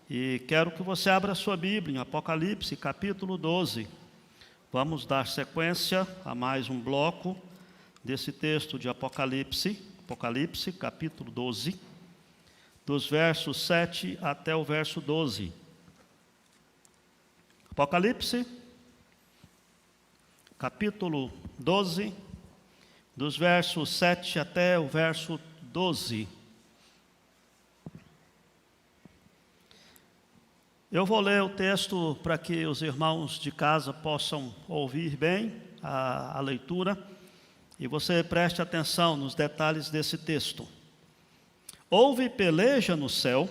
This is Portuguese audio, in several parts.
E quero que você abra a sua Bíblia em Apocalipse, capítulo 12. Vamos dar sequência a mais um bloco desse texto de Apocalipse, capítulo 12, dos versos 7 até o verso 12. Apocalipse, capítulo 12, dos versos 7 até o verso 12. Eu vou ler o texto para que os irmãos de casa possam ouvir bem a leitura e você preste atenção nos detalhes desse texto. Houve peleja no céu,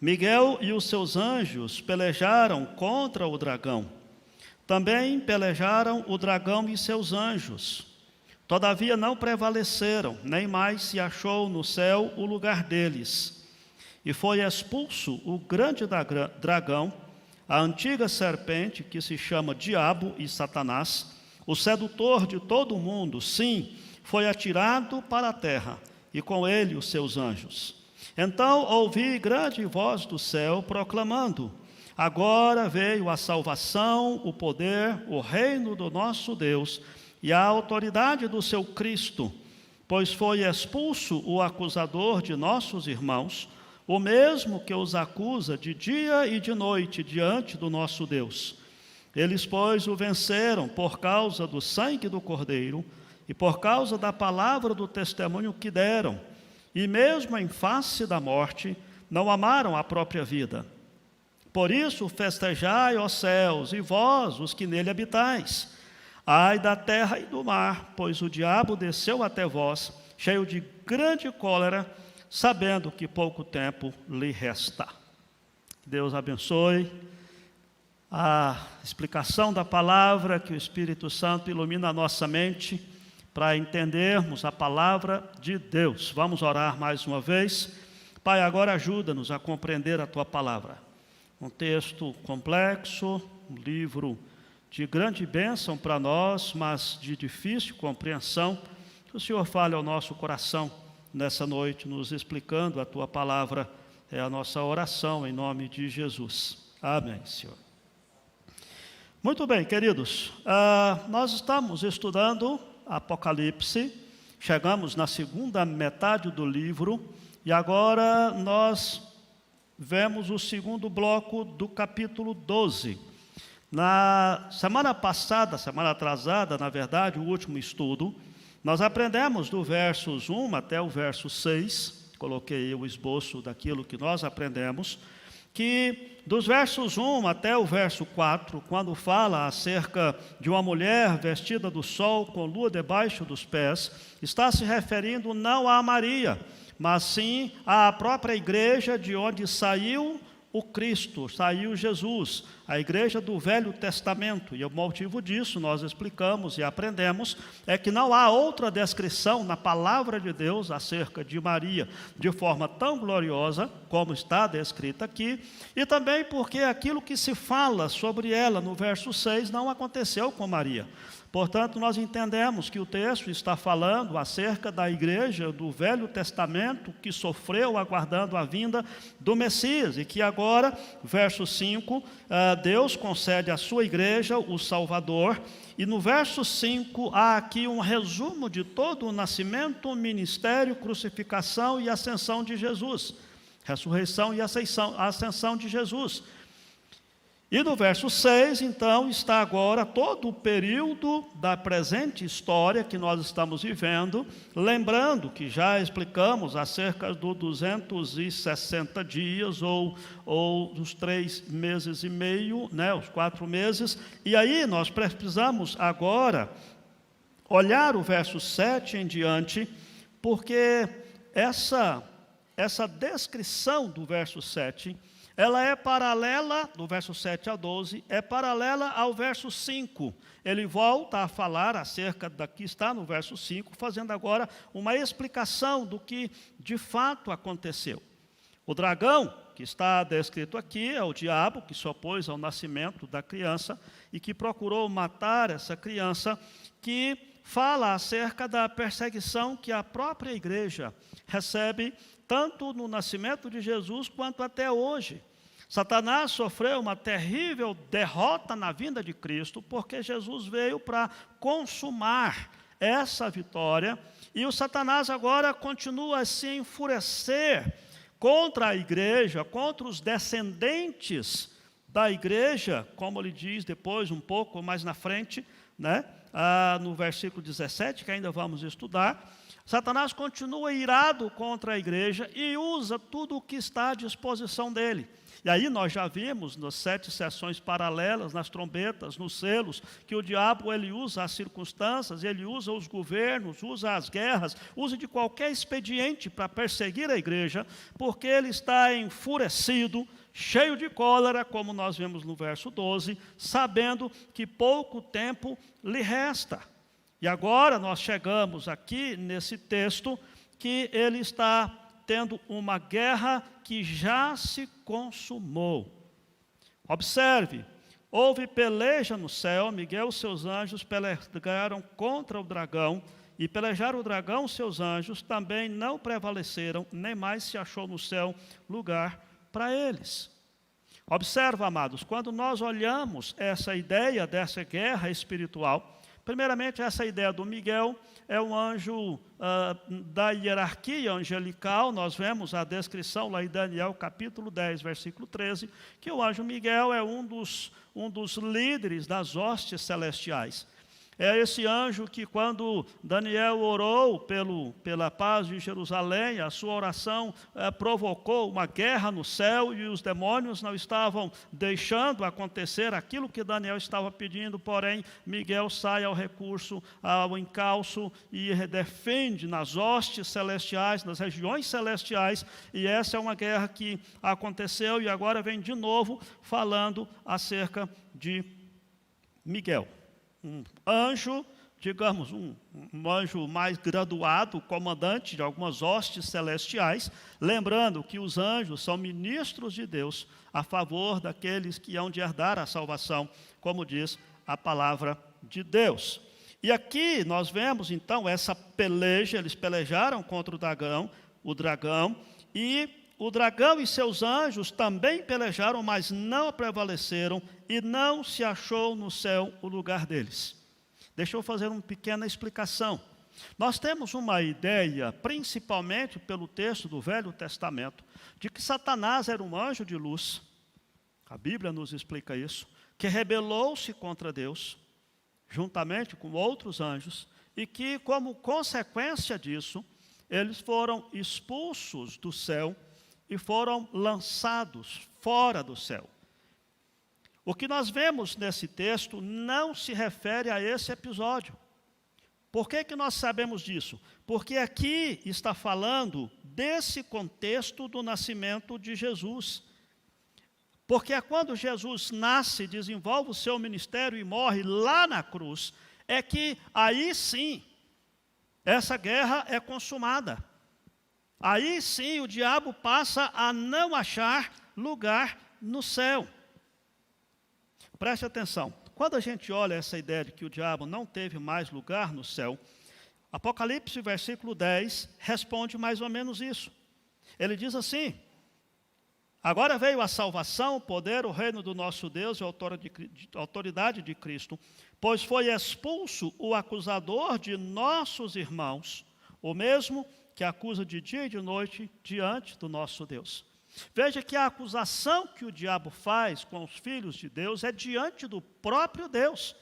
Miguel e os seus anjos pelejaram contra o dragão. Também pelejaram o dragão e seus anjos. Todavia não prevaleceram, nem mais se achou no céu o lugar deles. E foi expulso o grande dragão, a antiga serpente, que se chama Diabo e Satanás, o sedutor de todo o mundo, sim, foi atirado para a terra, e com ele os seus anjos. Então ouvi grande voz do céu proclamando: agora veio a salvação, o poder, o reino do nosso Deus e a autoridade do seu Cristo, pois foi expulso o acusador de nossos irmãos, o mesmo que os acusa de dia e de noite diante do nosso Deus. Eles, pois, o venceram por causa do sangue do Cordeiro e por causa da palavra do testemunho que deram, e mesmo em face da morte, não amaram a própria vida. Por isso festejai, ó céus, e vós, os que nele habitais. Ai da terra e do mar, pois o diabo desceu até vós, cheio de grande cólera, sabendo que pouco tempo lhe resta. Deus abençoe a explicação da palavra, que o Espírito Santo ilumina a nossa mente para entendermos a palavra de Deus. Vamos orar mais uma vez. Pai, agora ajuda-nos a compreender a Tua palavra. Um texto complexo, um livro de grande bênção para nós, mas de difícil compreensão. Que o Senhor fale ao nosso coração nessa noite, nos explicando a Tua palavra. É a nossa oração em nome de Jesus. Amém, Senhor. Muito bem, queridos. Nós estamos estudando Apocalipse, chegamos na segunda metade do livro, e agora nós vemos o segundo bloco do capítulo 12. Na semana passada, semana atrasada, na verdade, o último estudo, nós aprendemos do versos 1 até o verso 6, coloquei o esboço daquilo que nós aprendemos, que dos versos 1 até o verso 4, quando fala acerca de uma mulher vestida do sol com lua debaixo dos pés, está se referindo não a Maria, mas sim à própria igreja de onde saiu o Cristo, saiu Jesus, a igreja do Velho Testamento. E o motivo disso, nós explicamos e aprendemos, é que não há outra descrição na palavra de Deus acerca de Maria, de forma tão gloriosa como está descrita aqui, e também porque aquilo que se fala sobre ela no verso 6 não aconteceu com Maria. Portanto, nós entendemos que o texto está falando acerca da igreja do Velho Testamento que sofreu aguardando a vinda do Messias, e que agora, verso 5, Deus concede à sua igreja o Salvador, e no verso 5 há aqui um resumo de todo o nascimento, ministério, crucificação e ascensão de Jesus, ressurreição e ascensão de Jesus. E no verso 6, então, está agora todo o período da presente história que nós estamos vivendo, lembrando que já explicamos acerca dos 260 dias, ou dos 3 meses e meio, os 4 meses, e aí nós precisamos agora olhar o verso 7 em diante, porque essa descrição do verso 7, ela é paralela, do verso 7 a 12, é paralela ao verso 5. Ele volta a falar acerca da que está no verso 5, fazendo agora uma explicação do que de fato aconteceu. O dragão que está descrito aqui é o diabo que se opôs ao nascimento da criança e que procurou matar essa criança, que fala acerca da perseguição que a própria igreja recebe, tanto no nascimento de Jesus quanto até hoje. Satanás sofreu uma terrível derrota na vinda de Cristo, porque Jesus veio para consumar essa vitória, e o Satanás agora continua a se enfurecer contra a igreja, contra os descendentes da igreja, como ele diz depois, um pouco mais na frente, no versículo 17, que ainda vamos estudar. Satanás continua irado contra a igreja e usa tudo o que está à disposição dele. E aí nós já vimos nas 7 sessões paralelas, nas trombetas, nos selos, que o diabo ele usa as circunstâncias, ele usa os governos, usa as guerras, usa de qualquer expediente para perseguir a igreja, porque ele está enfurecido, cheio de cólera, como nós vemos no verso 12, sabendo que pouco tempo lhe resta. E agora nós chegamos aqui nesse texto que ele está tendo uma guerra que já se consumou. Observe, houve peleja no céu, Miguel e seus anjos pelejaram contra o dragão, e pelejaram o dragão, seus anjos, também não prevaleceram, nem mais se achou no céu lugar para eles. Observa, amados, quando nós olhamos essa ideia dessa guerra espiritual, primeiramente, essa ideia do Miguel é um anjo da hierarquia angelical. Nós vemos a descrição lá em Daniel, capítulo 10, versículo 13, que o anjo Miguel é um dos líderes das hostes celestiais. É esse anjo que, quando Daniel orou pela paz de Jerusalém, a sua oração provocou uma guerra no céu, e os demônios não estavam deixando acontecer aquilo que Daniel estava pedindo, porém Miguel sai ao recurso, ao encalço, e defende nas hostes celestiais, nas regiões celestiais, e essa é uma guerra que aconteceu, e agora vem de novo falando acerca de Miguel. Um anjo, digamos, um anjo mais graduado, comandante de algumas hostes celestiais, lembrando que os anjos são ministros de Deus a favor daqueles que hão de herdar a salvação, como diz a palavra de Deus. E aqui nós vemos então essa peleja, eles pelejaram contra o dragão, e o dragão e seus anjos também pelejaram, mas não prevaleceram, e não se achou no céu o lugar deles. Deixa eu fazer uma pequena explicação. Nós temos uma ideia, principalmente pelo texto do Velho Testamento, de que Satanás era um anjo de luz. A Bíblia nos explica isso, que rebelou-se contra Deus, juntamente com outros anjos, e que, como consequência disso, eles foram expulsos do céu e foram lançados fora do céu. O que nós vemos nesse texto não se refere a esse episódio. Por que nós sabemos disso? Porque aqui está falando desse contexto do nascimento de Jesus. Porque é quando Jesus nasce, desenvolve o seu ministério e morre lá na cruz, é que aí sim, essa guerra é consumada. Aí sim o diabo passa a não achar lugar no céu. Preste atenção, quando a gente olha essa ideia de que o diabo não teve mais lugar no céu, Apocalipse, versículo 10, responde mais ou menos isso. Ele diz assim: agora veio a salvação, o poder, o reino do nosso Deus e a autoridade de Cristo, pois foi expulso o acusador de nossos irmãos, o mesmo que acusa de dia e de noite diante do nosso Deus. Veja que a acusação que o diabo faz com os filhos de Deus é diante do próprio Deus.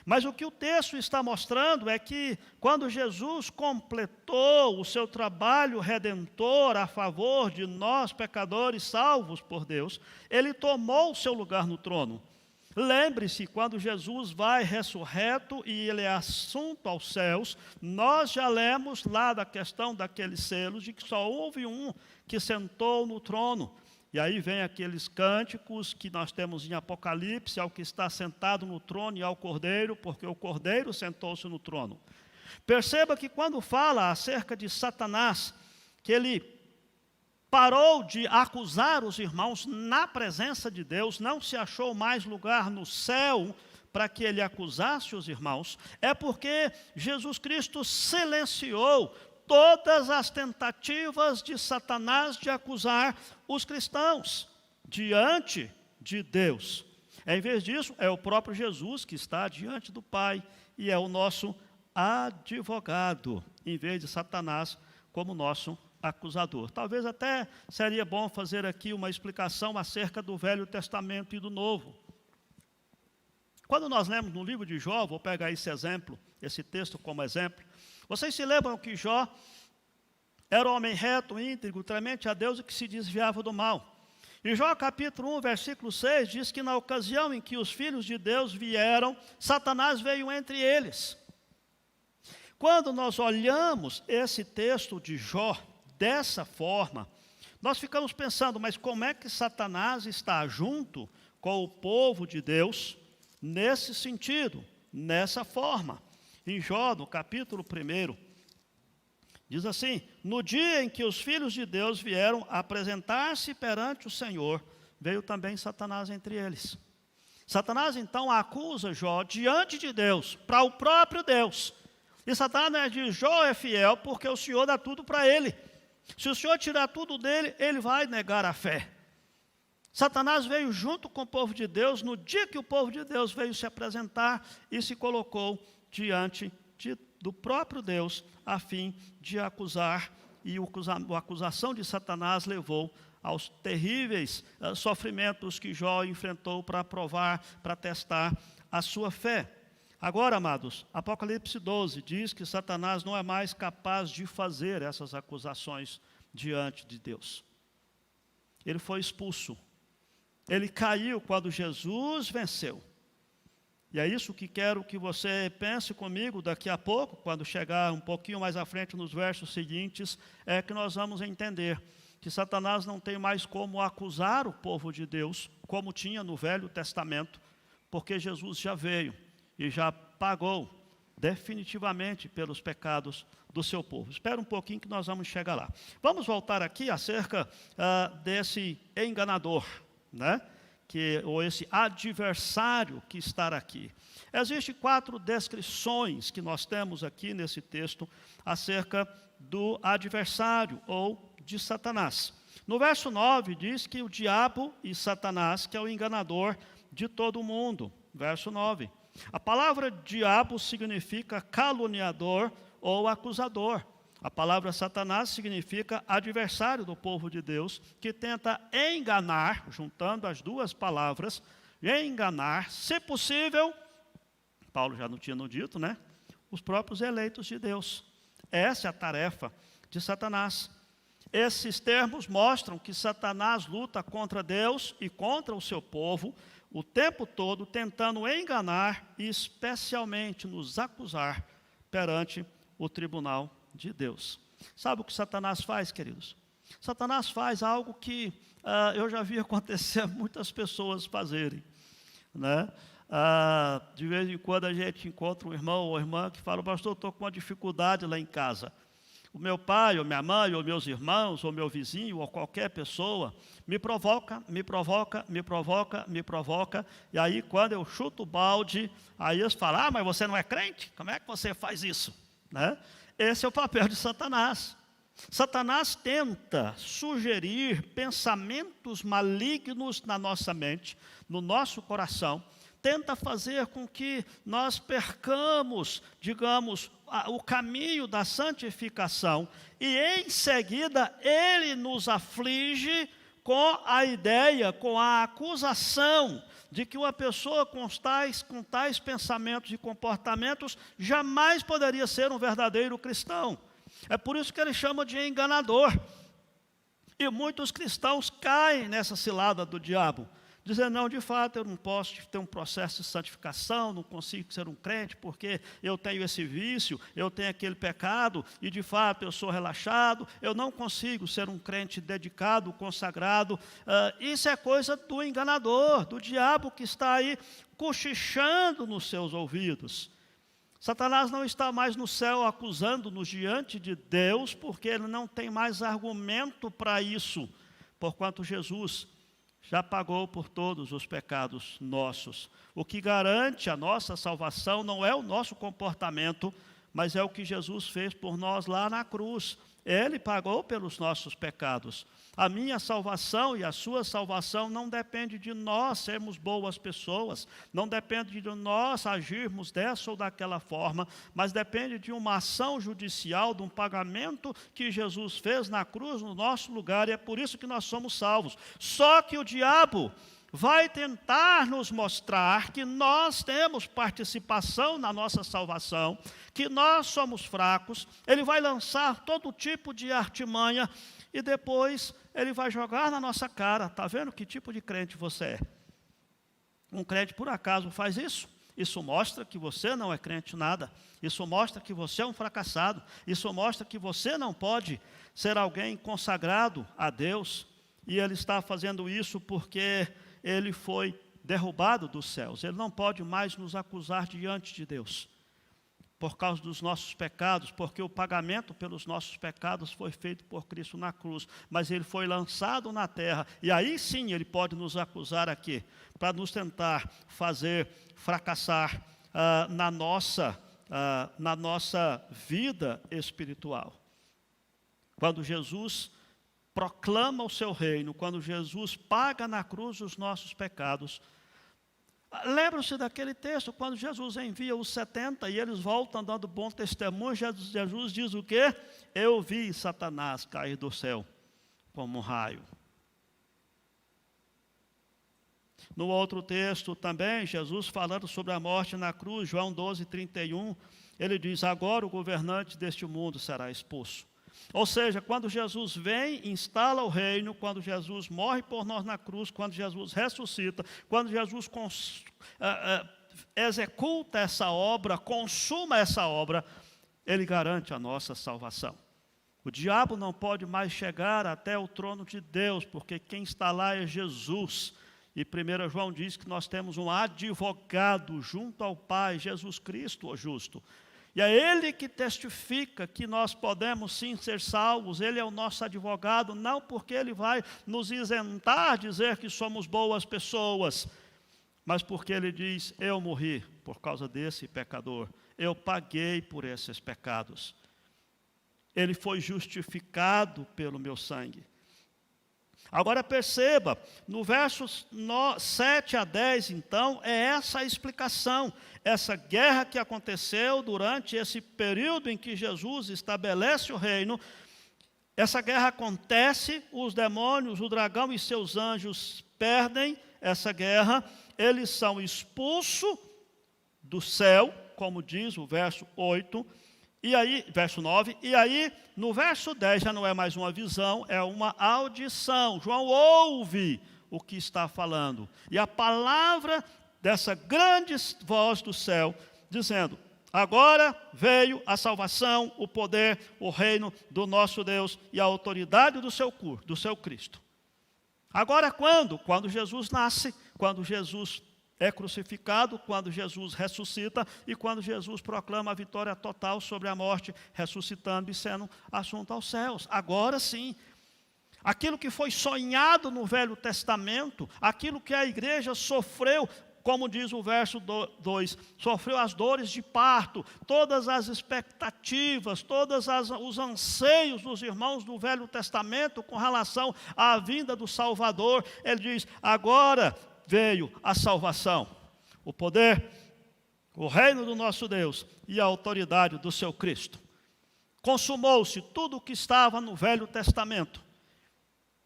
Mas o que o texto está mostrando é que quando Jesus completou o seu trabalho redentor a favor de nós, pecadores salvos por Deus, ele tomou o seu lugar no trono. Lembre-se, quando Jesus vai ressurreto e ele é assunto aos céus, nós já lemos lá da questão daqueles selos, de que só houve um que sentou no trono. E aí vem aqueles cânticos que nós temos em Apocalipse, ao que está sentado no trono e ao Cordeiro, porque o Cordeiro sentou-se no trono. Perceba que quando fala acerca de Satanás, que ele parou de acusar os irmãos na presença de Deus, não se achou mais lugar no céu para que ele acusasse os irmãos, é porque Jesus Cristo silenciou todas as tentativas de Satanás de acusar os cristãos diante de Deus. Em vez disso, é o próprio Jesus que está diante do Pai e é o nosso advogado, em vez de Satanás como nosso acusador. Talvez até seria bom fazer aqui uma explicação acerca do Velho Testamento e do Novo. Quando nós lemos no livro de Jó, vou pegar esse exemplo, esse texto como exemplo. Vocês se lembram que Jó era um homem reto, íntegro, temente a Deus e que se desviava do mal. E Jó capítulo 1, versículo 6, diz que na ocasião em que os filhos de Deus vieram, Satanás veio entre eles. Quando nós olhamos esse texto de Jó dessa forma, nós ficamos pensando, mas como é que Satanás está junto com o povo de Deus nesse sentido, nessa forma? Em Jó, no capítulo 1, diz assim: no dia em que os filhos de Deus vieram apresentar-se perante o Senhor, veio também Satanás entre eles. Satanás então acusa Jó diante de Deus, para o próprio Deus. E Satanás diz: Jó é fiel porque o Senhor dá tudo para ele. Se o Senhor tirar tudo dele, ele vai negar a fé. Satanás veio junto com o povo de Deus no dia que o povo de Deus veio se apresentar e se colocou diante do próprio Deus, a fim de acusar, e a acusação de Satanás levou aos terríveis sofrimentos que Jó enfrentou para provar, para testar a sua fé. Agora, amados, Apocalipse 12 diz que Satanás não é mais capaz de fazer essas acusações diante de Deus. Ele foi expulso. Ele caiu quando Jesus venceu. E é isso que quero que você pense comigo daqui a pouco, quando chegar um pouquinho mais à frente nos versos seguintes, é que nós vamos entender que Satanás não tem mais como acusar o povo de Deus, como tinha no Velho Testamento, porque Jesus já veio e já pagou definitivamente pelos pecados do seu povo. Espera um pouquinho que nós vamos chegar lá. Vamos voltar aqui acerca desse enganador, né? Ou esse adversário que está aqui. Existem 4 descrições que nós temos aqui nesse texto acerca do adversário ou de Satanás. No verso 9 diz que o diabo e Satanás, que é o enganador de todo mundo. Verso 9. A palavra diabo significa caluniador ou acusador. A palavra Satanás significa adversário do povo de Deus, que tenta enganar, juntando as duas palavras, enganar, se possível, Paulo já não tinha dito, né? Os próprios eleitos de Deus. Essa é a tarefa de Satanás. Esses termos mostram que Satanás luta contra Deus e contra o seu povo, o tempo todo tentando enganar e especialmente nos acusar perante o tribunal de Deus. Sabe o que Satanás faz, queridos? Satanás faz algo que eu já vi acontecer muitas pessoas fazerem, né? De vez em quando a gente encontra um irmão ou irmã que fala: pastor, estou com uma dificuldade lá em casa. O meu pai, ou minha mãe, ou meus irmãos, ou meu vizinho, ou qualquer pessoa, me provoca, e aí quando eu chuto o balde, aí eles falam: mas você não é crente? Como é que você faz isso? Né? Esse é o papel de Satanás. Satanás tenta sugerir pensamentos malignos na nossa mente, no nosso coração, tenta fazer com que nós percamos, digamos, o caminho da santificação, e em seguida ele nos aflige com a ideia, com a acusação de que uma pessoa com tais pensamentos e comportamentos jamais poderia ser um verdadeiro cristão. É por isso que ele chama de enganador. E muitos cristãos caem nessa cilada do diabo, dizendo: não, de fato eu não posso ter um processo de santificação, não consigo ser um crente porque eu tenho esse vício, eu tenho aquele pecado, e de fato eu sou relaxado, eu não consigo ser um crente dedicado, consagrado. Isso é coisa do enganador, do diabo que está aí cochichando nos seus ouvidos. Satanás não está mais no céu acusando-nos diante de Deus, porque ele não tem mais argumento para isso, porquanto Jesus já pagou por todos os pecados nossos. O que garante a nossa salvação não é o nosso comportamento, mas é o que Jesus fez por nós lá na cruz. Ele pagou pelos nossos pecados. A minha salvação e a sua salvação não depende de nós sermos boas pessoas, não depende de nós agirmos dessa ou daquela forma, mas depende de uma ação judicial, de um pagamento que Jesus fez na cruz no nosso lugar, e é por isso que nós somos salvos. Só que o diabo vai tentar nos mostrar que nós temos participação na nossa salvação, que nós somos fracos. Ele vai lançar todo tipo de artimanha e depois ele vai jogar na nossa cara. Está vendo que tipo de crente você é? Um crente por acaso faz isso? Isso mostra que você não é crente nada. Isso mostra que você é um fracassado. Isso mostra que você não pode ser alguém consagrado a Deus. E ele está fazendo isso porque ele foi derrubado dos céus. Ele não pode mais nos acusar diante de Deus, por causa dos nossos pecados, porque o pagamento pelos nossos pecados foi feito por Cristo na cruz, mas ele foi lançado na terra, e aí sim ele pode nos acusar aqui, para nos tentar fazer fracassar na nossa vida espiritual. Quando Jesus proclama o seu reino, quando Jesus paga na cruz os nossos pecados. Lembram-se daquele texto, quando Jesus envia os 70 e eles voltam dando bom testemunho, Jesus diz o quê? Eu vi Satanás cair do céu como um raio. No outro texto também, Jesus falando sobre a morte na cruz, João 12:31, ele diz, agora o governante deste mundo será expulso. Ou seja, quando Jesus vem, instala o reino, quando Jesus morre por nós na cruz, quando Jesus ressuscita, quando Jesus executa essa obra, consuma essa obra, ele garante a nossa salvação. O diabo não pode mais chegar até o trono de Deus, porque quem está lá é Jesus. E 1 João diz que nós temos um advogado junto ao Pai, Jesus Cristo, o justo. E é Ele que testifica que nós podemos sim ser salvos. Ele é o nosso advogado, não porque Ele vai nos isentar, dizer que somos boas pessoas, mas porque Ele diz, eu morri por causa desse pecador, eu paguei por esses pecados. Ele foi justificado pelo meu sangue. Agora perceba, no versos 7 a 10, então, é essa a explicação. Essa guerra que aconteceu durante esse período em que Jesus estabelece o reino, essa guerra acontece, os demônios, o dragão e seus anjos perdem essa guerra, eles são expulsos do céu, como diz o verso 8, e aí, verso 9, e aí no verso 10 já não é mais uma visão, é uma audição. João ouve o que está falando. E a palavra dessa grande voz do céu, dizendo, agora veio a salvação, o poder, o reino do nosso Deus e a autoridade do seu Cristo. Agora quando? Quando Jesus nasce, quando Jesus é crucificado, quando Jesus ressuscita e quando Jesus proclama a vitória total sobre a morte, ressuscitando e sendo assunto aos céus. Agora sim, aquilo que foi sonhado no Velho Testamento, aquilo que a igreja sofreu, como diz o verso 2, sofreu as dores de parto, todas as expectativas, todos os anseios dos irmãos do Velho Testamento com relação à vinda do Salvador. Ele diz, agora veio a salvação, o poder, o reino do nosso Deus e a autoridade do seu Cristo. Consumou-se tudo o que estava no Velho Testamento,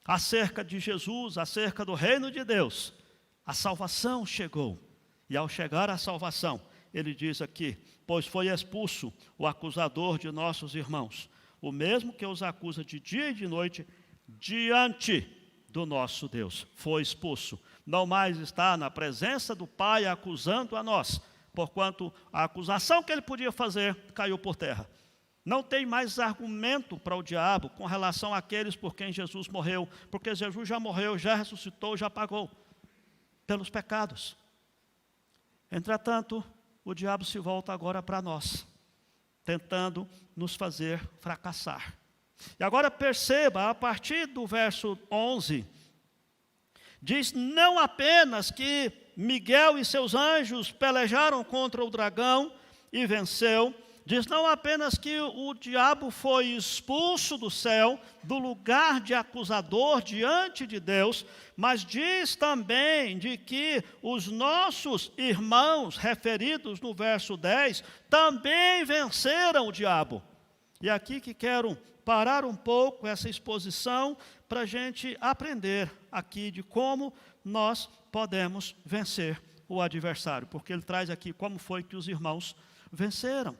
acerca de Jesus, acerca do reino de Deus. A salvação chegou, e ao chegar a salvação, ele diz aqui, pois foi expulso o acusador de nossos irmãos, o mesmo que os acusa de dia e de noite, diante do nosso Deus. Foi expulso, não mais está na presença do Pai acusando a nós, porquanto a acusação que ele podia fazer caiu por terra. Não tem mais argumento para o diabo com relação àqueles por quem Jesus morreu, porque Jesus já morreu, já ressuscitou, já pagou pelos pecados. Entretanto, o diabo se volta agora para nós, tentando nos fazer fracassar. E agora perceba, a partir do verso 11, diz não apenas que Miguel e seus anjos pelejaram contra o dragão e venceu, diz não apenas que o diabo foi expulso do céu, do lugar de acusador diante de Deus, mas diz também de que os nossos irmãos, referidos no verso 10, também venceram o diabo. E aqui que quero parar um pouco essa exposição para a gente aprender aqui de como nós podemos vencer o adversário, porque ele traz aqui como foi que os irmãos venceram.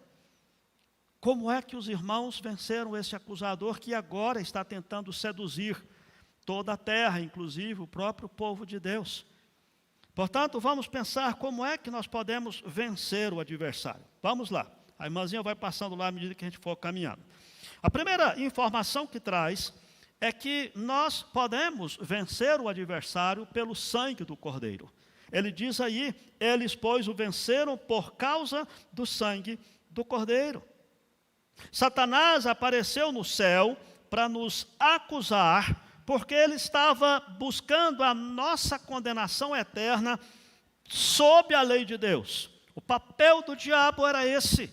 Como é que os irmãos venceram esse acusador que agora está tentando seduzir toda a terra, inclusive o próprio povo de Deus? Portanto, vamos pensar como é que nós podemos vencer o adversário. Vamos lá. A irmãzinha vai passando lá à medida que a gente for caminhando. A primeira informação que traz é que nós podemos vencer o adversário pelo sangue do Cordeiro. Ele diz aí, eles, pois, o venceram por causa do sangue do Cordeiro. Satanás apareceu no céu para nos acusar, porque ele estava buscando a nossa condenação eterna sob a lei de Deus. O papel do diabo era esse: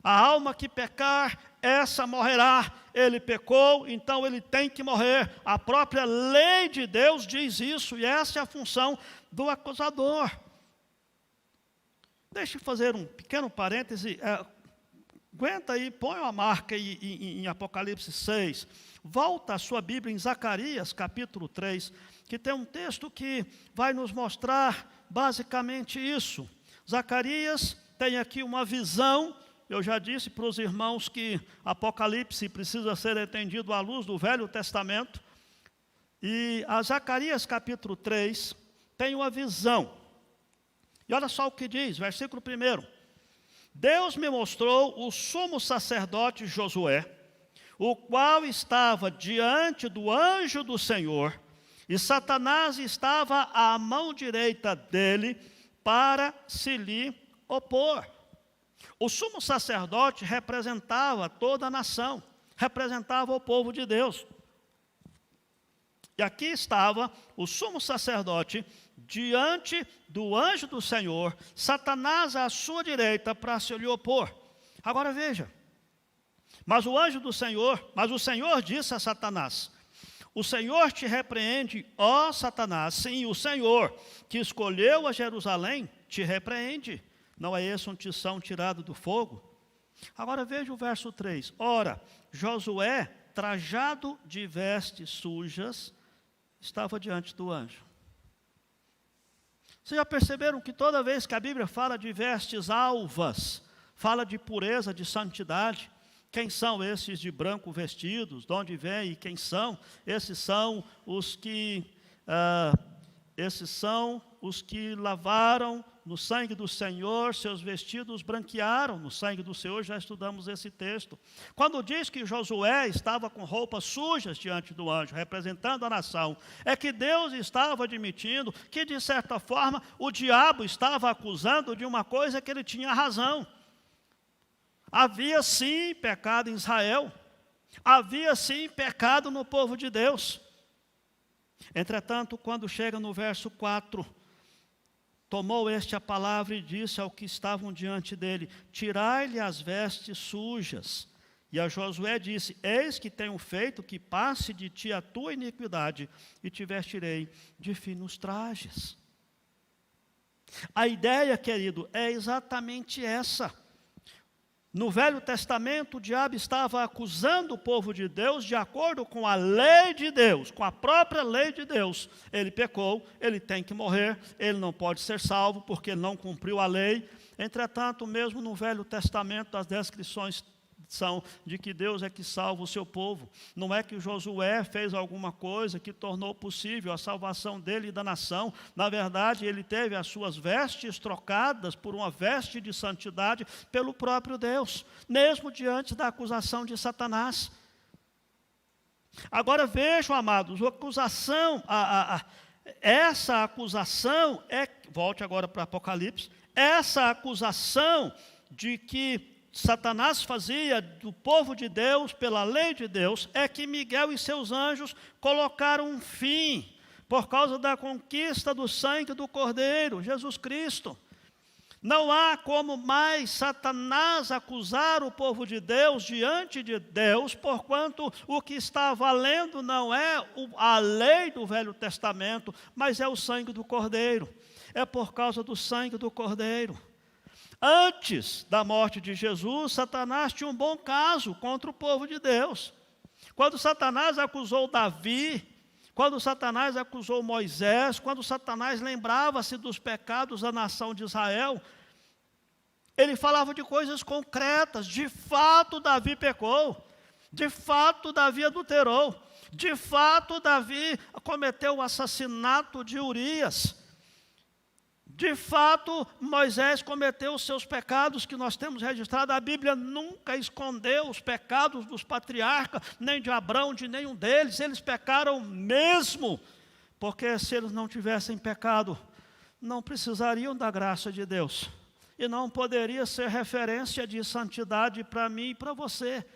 a alma que pecar, essa morrerá. Ele pecou, então ele tem que morrer. A própria lei de Deus diz isso, e essa é a função do acusador. Deixa eu fazer um pequeno parêntese. Aguenta aí, põe uma marca aí em Apocalipse 6. Volta a sua Bíblia em Zacarias, capítulo 3, que tem um texto que vai nos mostrar basicamente isso. Zacarias tem aqui uma visão. Eu já disse para os irmãos que Apocalipse precisa ser entendido à luz do Velho Testamento. E a Zacarias, capítulo 3, tem uma visão. E olha só o que diz, versículo 1. Deus me mostrou o sumo sacerdote Josué, o qual estava diante do anjo do Senhor, e Satanás estava à mão direita dele para se lhe opor. O sumo sacerdote representava toda a nação, representava o povo de Deus. E aqui estava o sumo sacerdote diante do anjo do Senhor, Satanás à sua direita para se lhe opor. Agora veja, mas o Senhor disse a Satanás: o Senhor te repreende, ó Satanás. Sim, o Senhor que escolheu a Jerusalém te repreende. Não é esse um tição tirado do fogo? Agora veja o verso 3. Ora, Josué, trajado de vestes sujas, estava diante do anjo. Vocês já perceberam que toda vez que a Bíblia fala de vestes alvas, fala de pureza, de santidade? Quem são esses de branco vestidos? De onde vêm e quem são? Esses são os que lavaram no sangue do Senhor, seus vestidos branquearam no sangue do Senhor. Já estudamos esse texto. Quando diz que Josué estava com roupas sujas diante do anjo, representando a nação, é que Deus estava admitindo que, de certa forma, o diabo estava acusando de uma coisa que ele tinha razão. Havia sim pecado em Israel, havia sim pecado no povo de Deus. Entretanto, quando chega no verso 4, tomou este a palavra e disse ao que estavam diante dele: tirai-lhe as vestes sujas. E a Josué disse: eis que tenho feito que passe de ti a tua iniquidade, e te vestirei de finos trajes. A ideia, querido, é exatamente essa. No Velho Testamento, o diabo estava acusando o povo de Deus de acordo com a lei de Deus, com a própria lei de Deus. Ele pecou, ele tem que morrer, ele não pode ser salvo porque ele não cumpriu a lei. Entretanto, mesmo no Velho Testamento, as descrições são de que Deus é que salva o seu povo. Não é que Josué fez alguma coisa que tornou possível a salvação dele e da nação. Na verdade, ele teve as suas vestes trocadas por uma veste de santidade pelo próprio Deus, mesmo diante da acusação de Satanás. Agora vejam, amados, essa acusação volte agora para Apocalipse, essa acusação de que Satanás fazia do povo de Deus, pela lei de Deus, é que Miguel e seus anjos colocaram um fim, por causa da conquista do sangue do Cordeiro, Jesus Cristo. Não há como mais Satanás acusar o povo de Deus diante de Deus, porquanto o que está valendo não é a lei do Velho Testamento, mas é o sangue do Cordeiro. É por causa do sangue do Cordeiro. Antes da morte de Jesus, Satanás tinha um bom caso contra o povo de Deus. Quando Satanás acusou Davi, quando Satanás acusou Moisés, quando Satanás lembrava-se dos pecados da nação de Israel, ele falava de coisas concretas. De fato, Davi pecou. De fato, Davi adulterou. De fato, Davi cometeu o assassinato de Urias. De fato, Moisés cometeu os seus pecados que nós temos registrado. A Bíblia nunca escondeu os pecados dos patriarcas, nem de Abraão, de nenhum deles. Eles pecaram mesmo, porque se eles não tivessem pecado, não precisariam da graça de Deus. E não poderia ser referência de santidade para mim e para você.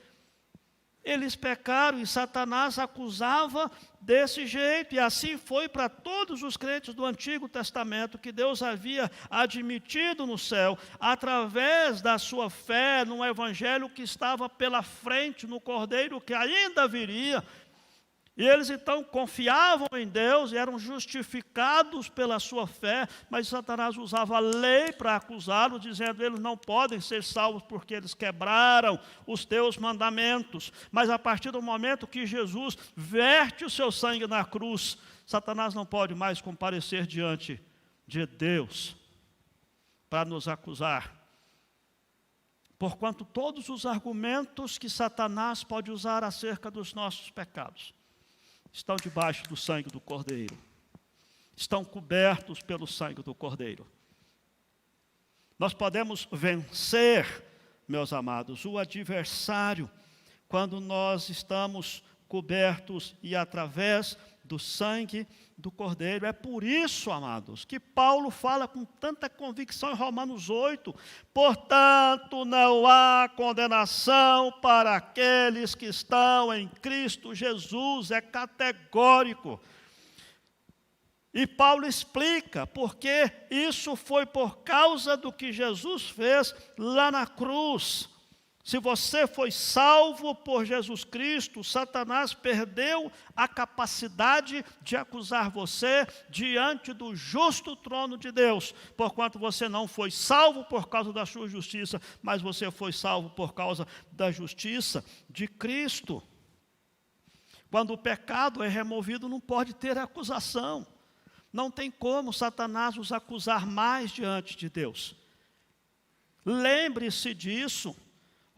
Eles pecaram e Satanás acusava desse jeito, e assim foi para todos os crentes do Antigo Testamento, que Deus havia admitido no céu, através da sua fé no Evangelho que estava pela frente, no Cordeiro que ainda viria. E eles então confiavam em Deus e eram justificados pela sua fé, mas Satanás usava a lei para acusá-los, dizendo: eles não podem ser salvos porque eles quebraram os teus mandamentos. Mas a partir do momento que Jesus verte o seu sangue na cruz, Satanás não pode mais comparecer diante de Deus para nos acusar. Porquanto todos os argumentos que Satanás pode usar acerca dos nossos pecados estão debaixo do sangue do Cordeiro. Estão cobertos pelo sangue do Cordeiro. Nós podemos vencer, meus amados, o adversário, quando nós estamos cobertos e através do sangue do Cordeiro. É por isso, amados, que Paulo fala com tanta convicção em Romanos 8, portanto, não há condenação para aqueles que estão em Cristo Jesus, é categórico. E Paulo explica porque isso foi por causa do que Jesus fez lá na cruz. Se você foi salvo por Jesus Cristo, Satanás perdeu a capacidade de acusar você diante do justo trono de Deus, porquanto você não foi salvo por causa da sua justiça, mas você foi salvo por causa da justiça de Cristo. Quando o pecado é removido, não pode ter acusação. Não tem como Satanás nos acusar mais diante de Deus. Lembre-se disso.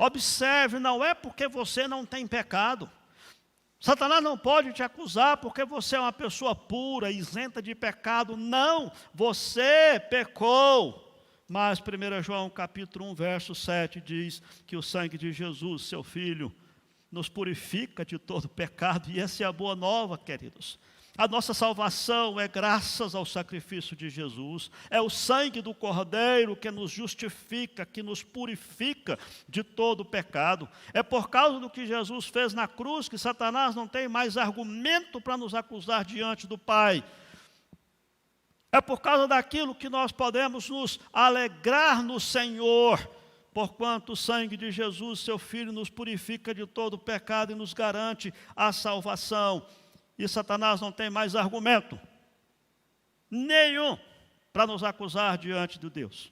Observe, não é porque você não tem pecado. Satanás não pode te acusar porque você é uma pessoa pura, isenta de pecado. Não, você pecou. Mas 1 João capítulo 1, verso 7 diz que o sangue de Jesus, seu Filho, nos purifica de todo pecado. E essa é a boa nova, queridos. A nossa salvação é graças ao sacrifício de Jesus. É o sangue do Cordeiro que nos justifica, que nos purifica de todo pecado. É por causa do que Jesus fez na cruz que Satanás não tem mais argumento para nos acusar diante do Pai. É por causa daquilo que nós podemos nos alegrar no Senhor, porquanto o sangue de Jesus, seu Filho, nos purifica de todo pecado e nos garante a salvação. E Satanás não tem mais argumento nenhum para nos acusar diante de Deus.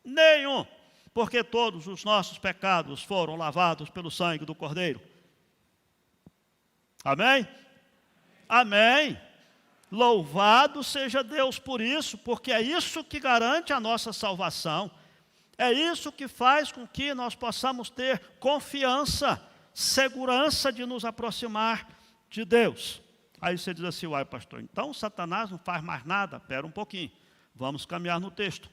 Nenhum, porque todos os nossos pecados foram lavados pelo sangue do Cordeiro. Amém? Amém. Louvado seja Deus por isso, porque é isso que garante a nossa salvação. É isso que faz com que nós possamos ter confiança, segurança de nos aproximar de Deus. Aí você diz assim: uai, pastor, então Satanás não faz mais nada? Espera um pouquinho, vamos caminhar no texto.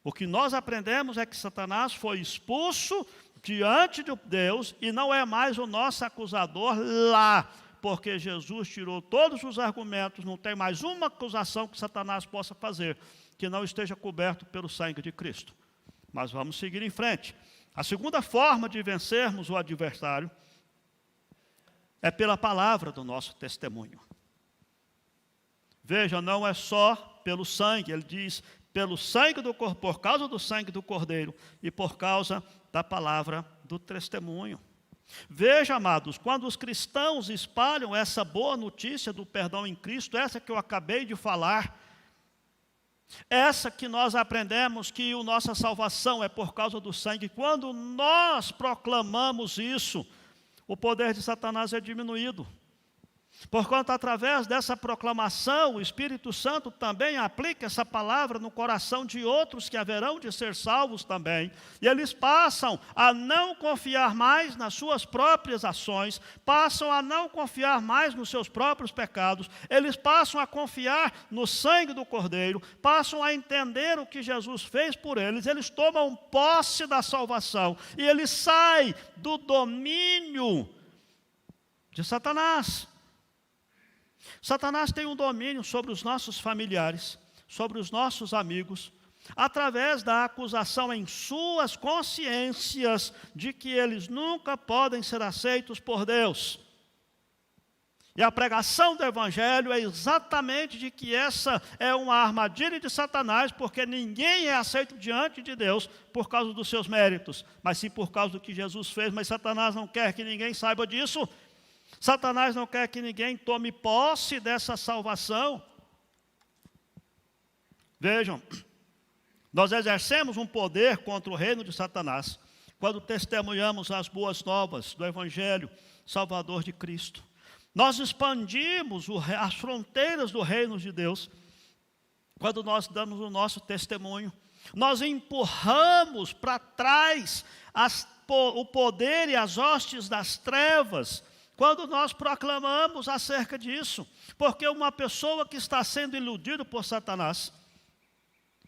O que nós aprendemos é que Satanás foi expulso diante de Deus e não é mais o nosso acusador lá, porque Jesus tirou todos os argumentos, não tem mais uma acusação que Satanás possa fazer que não esteja coberto pelo sangue de Cristo. Mas vamos seguir em frente. A segunda forma de vencermos o adversário é pela palavra do nosso testemunho. Veja, não é só pelo sangue, ele diz, pelo sangue do corpo, por causa do sangue do Cordeiro e por causa da palavra do testemunho. Veja, amados, quando os cristãos espalham essa boa notícia do perdão em Cristo, essa que eu acabei de falar, essa que nós aprendemos que a nossa salvação é por causa do sangue, quando nós proclamamos isso, o poder de Satanás é diminuído. Porquanto, através dessa proclamação, o Espírito Santo também aplica essa palavra no coração de outros que haverão de ser salvos também. E eles passam a não confiar mais nas suas próprias ações, passam a não confiar mais nos seus próprios pecados, eles passam a confiar no sangue do Cordeiro, passam a entender o que Jesus fez por eles tomam posse da salvação e eles saem do domínio de Satanás. Satanás tem um domínio sobre os nossos familiares, sobre os nossos amigos, através da acusação em suas consciências de que eles nunca podem ser aceitos por Deus. E a pregação do Evangelho é exatamente de que essa é uma armadilha de Satanás, porque ninguém é aceito diante de Deus por causa dos seus méritos, mas sim por causa do que Jesus fez. Mas Satanás não quer que ninguém saiba disso. Satanás não quer que ninguém tome posse dessa salvação. Vejam, nós exercemos um poder contra o reino de Satanás quando testemunhamos as boas novas do Evangelho Salvador de Cristo. Nós expandimos as fronteiras do reino de Deus quando nós damos o nosso testemunho. Nós empurramos para trás o poder e as hostes das trevas quando nós proclamamos acerca disso, porque uma pessoa que está sendo iludida por Satanás,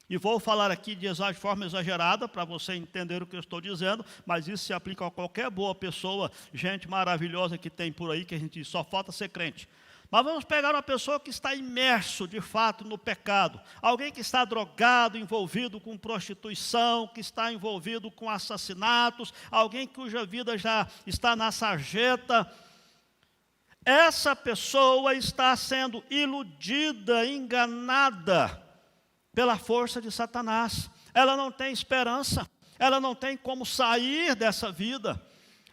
e vou falar aqui de forma exagerada, para você entender o que eu estou dizendo, mas isso se aplica a qualquer boa pessoa, gente maravilhosa que tem por aí, que a gente diz, só falta ser crente. Mas vamos pegar uma pessoa que está imerso, de fato, no pecado, alguém que está drogado, envolvido com prostituição, que está envolvido com assassinatos, alguém cuja vida já está na sarjeta. Essa pessoa está sendo iludida, enganada pela força de Satanás. Ela não tem esperança, ela não tem como sair dessa vida,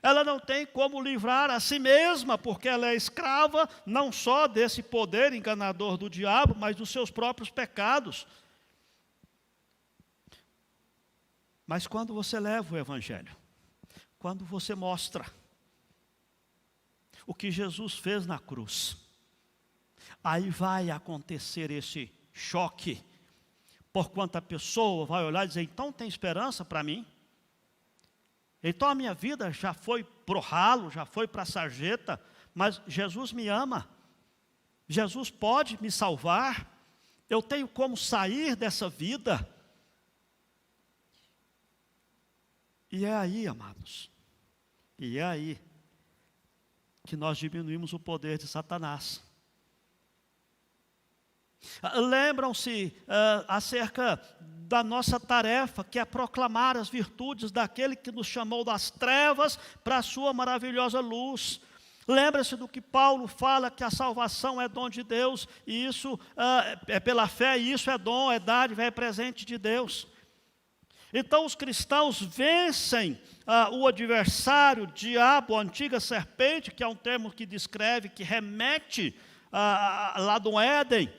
ela não tem como livrar a si mesma, porque ela é escrava não só desse poder enganador do diabo, mas dos seus próprios pecados. Mas quando você leva o Evangelho, quando você mostra o que Jesus fez na cruz, aí vai acontecer esse choque, porquanto a pessoa vai olhar e dizer, então tem esperança para mim? Então a minha vida já foi pro ralo, já foi para a sarjeta, mas Jesus me ama, Jesus pode me salvar, eu tenho como sair dessa vida. E é aí, amados, e é aí que nós diminuímos o poder de Satanás. Lembram-se acerca da nossa tarefa, que é proclamar as virtudes daquele que nos chamou das trevas para a sua maravilhosa luz. Lembra-se do que Paulo fala, que a salvação é dom de Deus, e isso é pela fé, e isso é dom, é dádiva, é presente de Deus. Então os cristãos vencem o adversário, o diabo, a antiga serpente, que é um termo que descreve, que remete lá do Éden.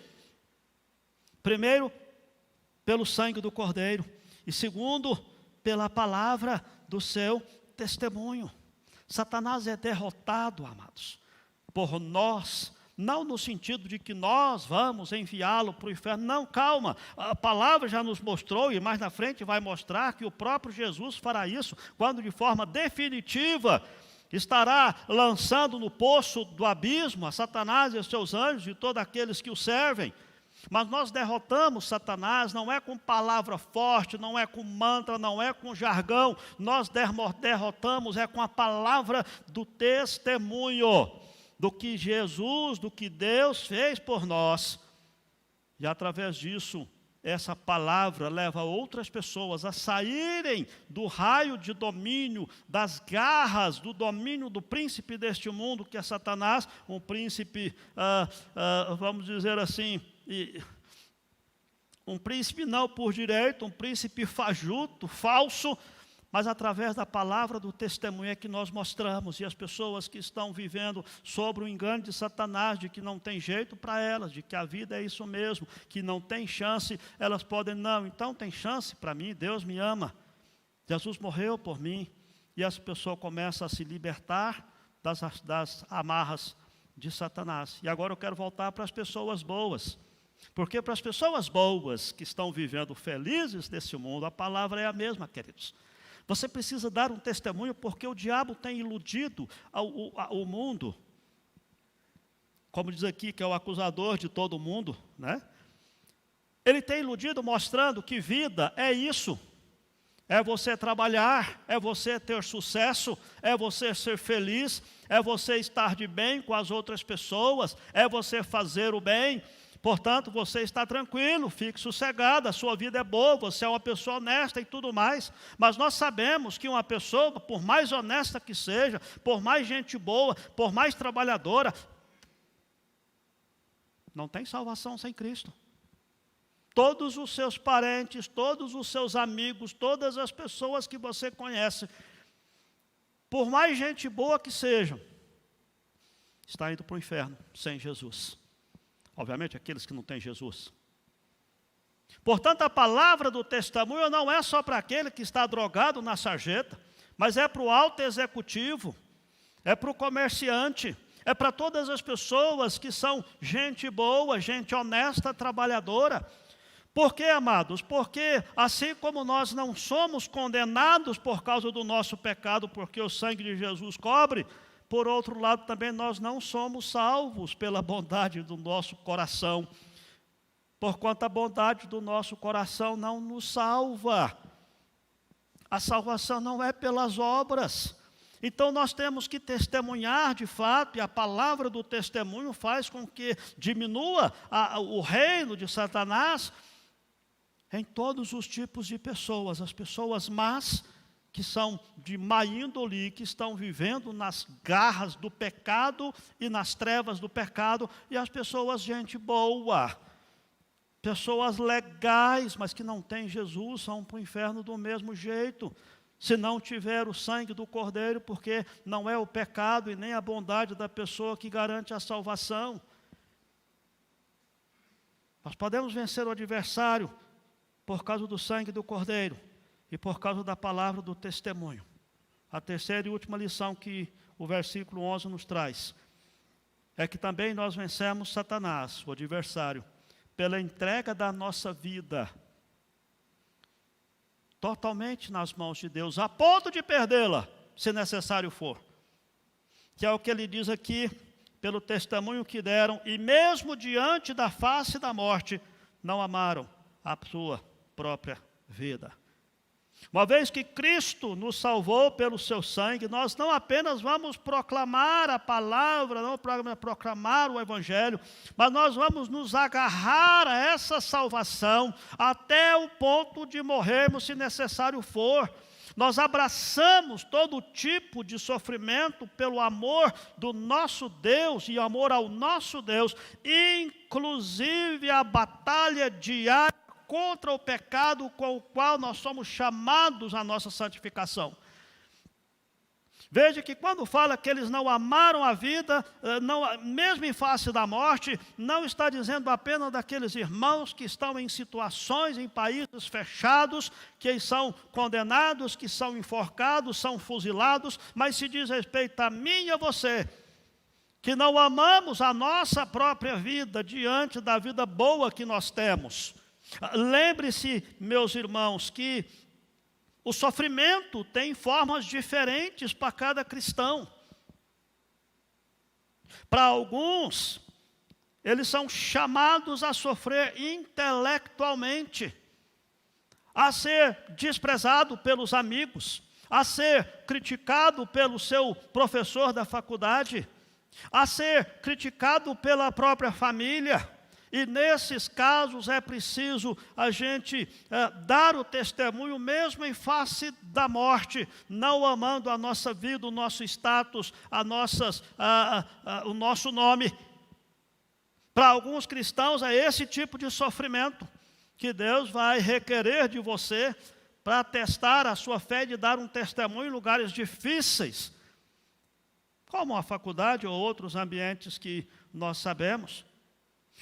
Primeiro, pelo sangue do Cordeiro. E segundo, pela palavra do seu testemunho. Satanás é derrotado, amados, por nós. Não no sentido de que nós vamos enviá-lo para o inferno. Não, calma. A palavra já nos mostrou, e mais na frente vai mostrar, que o próprio Jesus fará isso, quando de forma definitiva estará lançando no poço do abismo a Satanás e os seus anjos e todos aqueles que o servem. Mas nós derrotamos Satanás, não é com palavra forte, não é com mantra, não é com jargão. Nós derrotamos com a palavra do testemunho, do que Jesus, do que Deus fez por nós. E através disso, essa palavra leva outras pessoas a saírem do raio de domínio, das garras do domínio do príncipe deste mundo, que é Satanás, um príncipe, vamos dizer assim, um príncipe não por direito, um príncipe fajuto, falso, mas através da palavra do testemunho é que nós mostramos, e as pessoas que estão vivendo sobre o engano de Satanás, de que não tem jeito para elas, de que a vida é isso mesmo, que não tem chance, elas podem, não, então tem chance para mim, Deus me ama, Jesus morreu por mim, e essa pessoa começa a se libertar das amarras de Satanás. E agora eu quero voltar para as pessoas boas, porque para as pessoas boas que estão vivendo felizes nesse mundo, a palavra é a mesma, queridos. Você precisa dar um testemunho, porque o diabo tem iludido o mundo. Como diz aqui, que é o acusador de todo mundo, né? Ele tem iludido mostrando que vida é isso. É você trabalhar, é você ter sucesso, é você ser feliz, é você estar de bem com as outras pessoas, é você fazer o bem. Portanto, você está tranquilo, fique sossegado, a sua vida é boa, você é uma pessoa honesta e tudo mais. Mas nós sabemos que uma pessoa, por mais honesta que seja, por mais gente boa, por mais trabalhadora, não tem salvação sem Cristo. Todos os seus parentes, todos os seus amigos, todas as pessoas que você conhece, por mais gente boa que sejam, está indo para o inferno sem Jesus. Obviamente, aqueles que não têm Jesus. Portanto, a palavra do testemunho não é só para aquele que está drogado na sarjeta, mas é para o alto executivo, é para o comerciante, é para todas as pessoas que são gente boa, gente honesta, trabalhadora. Por quê, amados? Porque assim como nós não somos condenados por causa do nosso pecado, porque o sangue de Jesus cobre, por outro lado, também nós não somos salvos pela bondade do nosso coração. Porquanto a bondade do nosso coração não nos salva. A salvação não é pelas obras. Então nós temos que testemunhar de fato, e a palavra do testemunho faz com que diminua o reino de Satanás em todos os tipos de pessoas. As pessoas más, que são de má índole, que estão vivendo nas garras do pecado e nas trevas do pecado, e as pessoas, gente boa, pessoas legais, mas que não têm Jesus, vão para o inferno do mesmo jeito, se não tiver o sangue do Cordeiro, porque não é o pecado e nem a bondade da pessoa que garante a salvação. Nós podemos vencer o adversário por causa do sangue do Cordeiro, e por causa da palavra do testemunho. A terceira e última lição que o versículo 11 nos traz é que também nós vencemos Satanás, o adversário, pela entrega da nossa vida totalmente nas mãos de Deus, a ponto de perdê-la, se necessário for. Que é o que ele diz aqui, pelo testemunho que deram, e mesmo diante da face da morte, não amaram a sua própria vida. Uma vez que Cristo nos salvou pelo seu sangue, nós não apenas vamos proclamar a palavra, não proclamar o Evangelho, mas nós vamos nos agarrar a essa salvação até o ponto de morrermos, se necessário for. Nós abraçamos todo tipo de sofrimento pelo amor do nosso Deus e amor ao nosso Deus, inclusive a batalha diária contra o pecado com o qual nós somos chamados à nossa santificação. Veja que quando fala que eles não amaram a vida, mesmo em face da morte, não está dizendo apenas daqueles irmãos que estão em situações, em países fechados, que são condenados, que são enforcados, são fuzilados, mas se diz respeito a mim e a você, que não amamos a nossa própria vida diante da vida boa que nós temos. Lembre-se, meus irmãos, que o sofrimento tem formas diferentes para cada cristão. Para alguns, eles são chamados a sofrer intelectualmente, a ser desprezado pelos amigos, a ser criticado pelo seu professor da faculdade, a ser criticado pela própria família. E nesses casos é preciso a gente dar o testemunho mesmo em face da morte, não amando a nossa vida, o nosso status, o nosso nome. Para alguns cristãos é esse tipo de sofrimento que Deus vai requerer de você para testar a sua fé de dar um testemunho em lugares difíceis, como a faculdade ou outros ambientes que nós sabemos.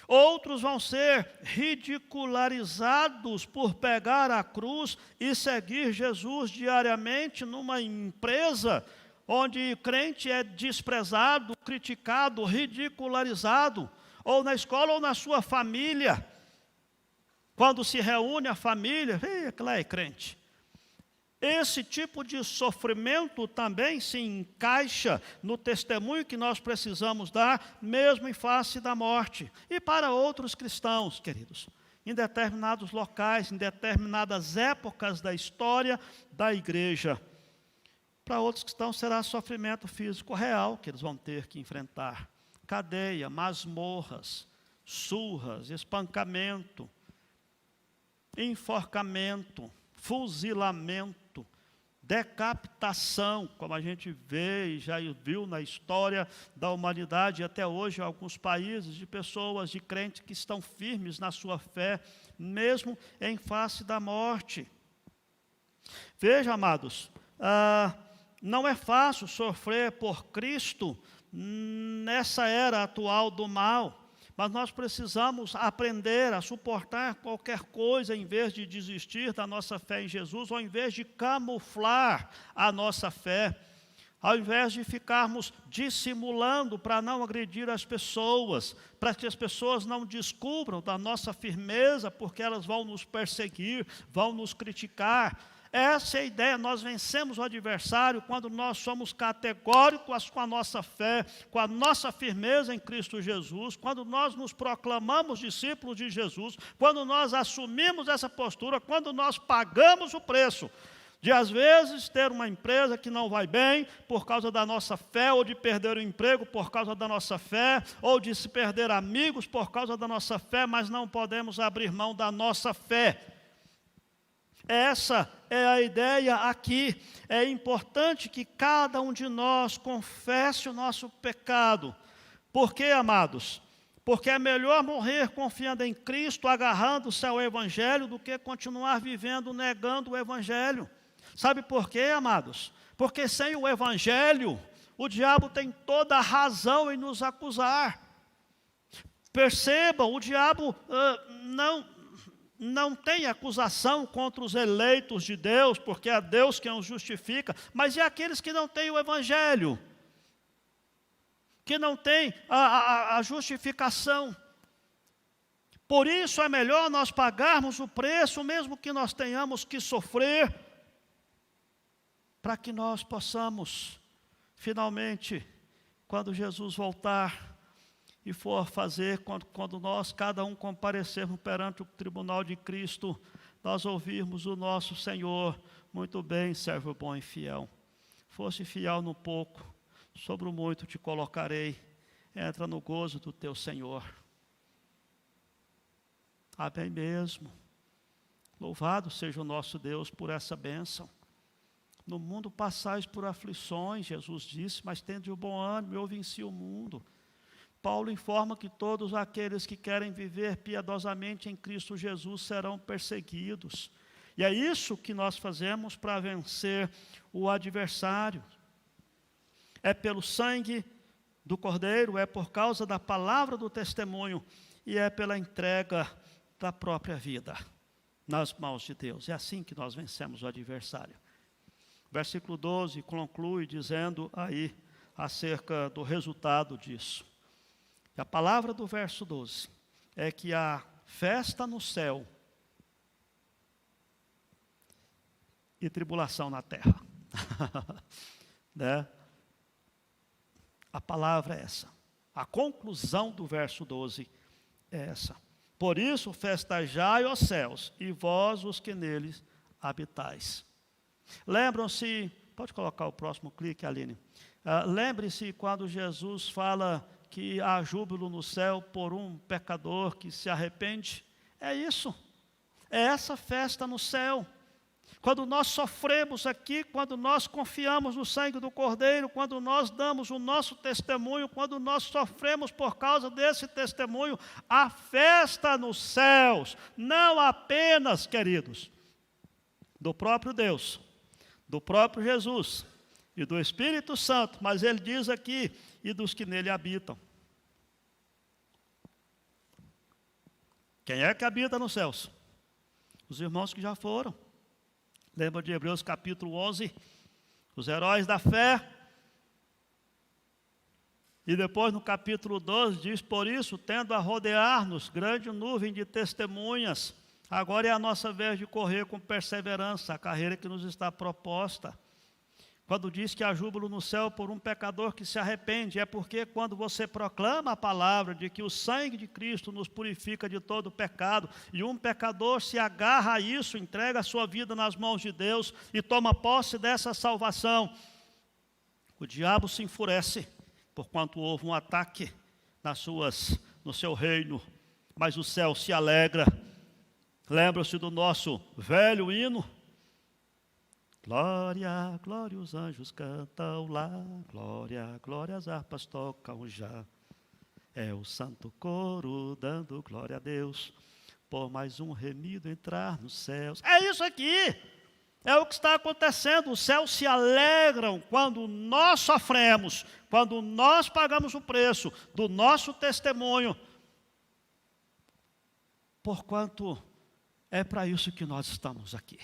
Outros vão ser ridicularizados por pegar a cruz e seguir Jesus diariamente numa empresa onde o crente é desprezado, criticado, ridicularizado, ou na escola ou na sua família. Quando se reúne a família, aquilo é crente. Esse tipo de sofrimento também se encaixa no testemunho que nós precisamos dar, mesmo em face da morte. E para outros cristãos, queridos, em determinados locais, em determinadas épocas da história da igreja. Para outros cristãos será sofrimento físico real que eles vão ter que enfrentar. Cadeia, masmorras, surras, espancamento, enforcamento, fuzilamento, decapitação, como a gente vê e já viu na história da humanidade, até hoje em alguns países, de pessoas, de crentes que estão firmes na sua fé, mesmo em face da morte. Veja, amados, não é fácil sofrer por Cristo nessa era atual do mal, mas nós precisamos aprender a suportar qualquer coisa em vez de desistir da nossa fé em Jesus, ou em vez de camuflar a nossa fé, ao invés de ficarmos dissimulando para não agredir as pessoas, para que as pessoas não descubram da nossa firmeza, porque elas vão nos perseguir, vão nos criticar. Essa é a ideia, nós vencemos o adversário quando nós somos categóricos com a nossa fé, com a nossa firmeza em Cristo Jesus, quando nós nos proclamamos discípulos de Jesus, quando nós assumimos essa postura, quando nós pagamos o preço de, às vezes, ter uma empresa que não vai bem por causa da nossa fé, ou de perder o emprego por causa da nossa fé, ou de se perder amigos por causa da nossa fé, mas não podemos abrir mão da nossa fé. Essa é a ideia aqui. É importante que cada um de nós confesse o nosso pecado. Por quê, amados? Porque é melhor morrer confiando em Cristo, agarrando-se ao Evangelho, do que continuar vivendo negando o Evangelho. Sabe por quê, amados? Porque sem o Evangelho, o diabo tem toda a razão em nos acusar. Percebam, o diabo não tem acusação contra os eleitos de Deus, porque é Deus quem os justifica, mas é aqueles que não têm o Evangelho, que não têm a justificação. Por isso é melhor nós pagarmos o preço, mesmo que nós tenhamos que sofrer, para que nós possamos, finalmente, quando Jesus voltar, e for fazer, quando nós, cada um, comparecermos perante o tribunal de Cristo, nós ouvirmos o nosso Senhor: muito bem, servo bom e fiel. Fosse fiel no pouco, sobre o muito te colocarei. Entra no gozo do teu Senhor. Amém mesmo. Louvado seja o nosso Deus por essa bênção. No mundo passais por aflições, Jesus disse, mas tende o bom ânimo, eu venci o mundo. Paulo informa que todos aqueles que querem viver piedosamente em Cristo Jesus serão perseguidos. E é isso que nós fazemos para vencer o adversário. É pelo sangue do Cordeiro, é por causa da palavra do testemunho e é pela entrega da própria vida nas mãos de Deus. É assim que nós vencemos o adversário. Versículo 12 conclui dizendo aí acerca do resultado disso. A palavra do verso 12 é que há festa no céu e tribulação na terra. Né? A palavra é essa. A conclusão do verso 12 é essa. Por isso festejai, ó céus, e vós os que neles habitais. Lembram-se, pode colocar o próximo clique, Aline. Lembre-se quando Jesus fala que há júbilo no céu por um pecador que se arrepende? É isso. É essa festa no céu. Quando nós sofremos aqui, quando nós confiamos no sangue do Cordeiro, quando nós damos o nosso testemunho, quando nós sofremos por causa desse testemunho, a festa nos céus, não apenas, queridos, do próprio Deus, do próprio Jesus e do Espírito Santo, mas ele diz aqui, e dos que nele habitam. Quem é que habita nos céus? Os irmãos que já foram. Lembra de Hebreus capítulo 11? Os heróis da fé. E depois no capítulo 12 diz, por isso, tendo a rodear-nos grande nuvem de testemunhas, agora é a nossa vez de correr com perseverança a carreira que nos está proposta. Quando diz que há júbilo no céu por um pecador que se arrepende, é porque quando você proclama a palavra de que o sangue de Cristo nos purifica de todo pecado, e um pecador se agarra a isso, entrega a sua vida nas mãos de Deus e toma posse dessa salvação, o diabo se enfurece, porquanto houve um ataque no seu reino, mas o céu se alegra. Lembra-se do nosso velho hino? Glória, glória, os anjos cantam lá, glória, glória, as harpas tocam já. É o santo coro dando glória a Deus, por mais um remido entrar nos céus. É isso aqui, é o que está acontecendo. Os céus se alegram quando nós sofremos, quando nós pagamos o preço do nosso testemunho, porquanto é para isso que nós estamos aqui.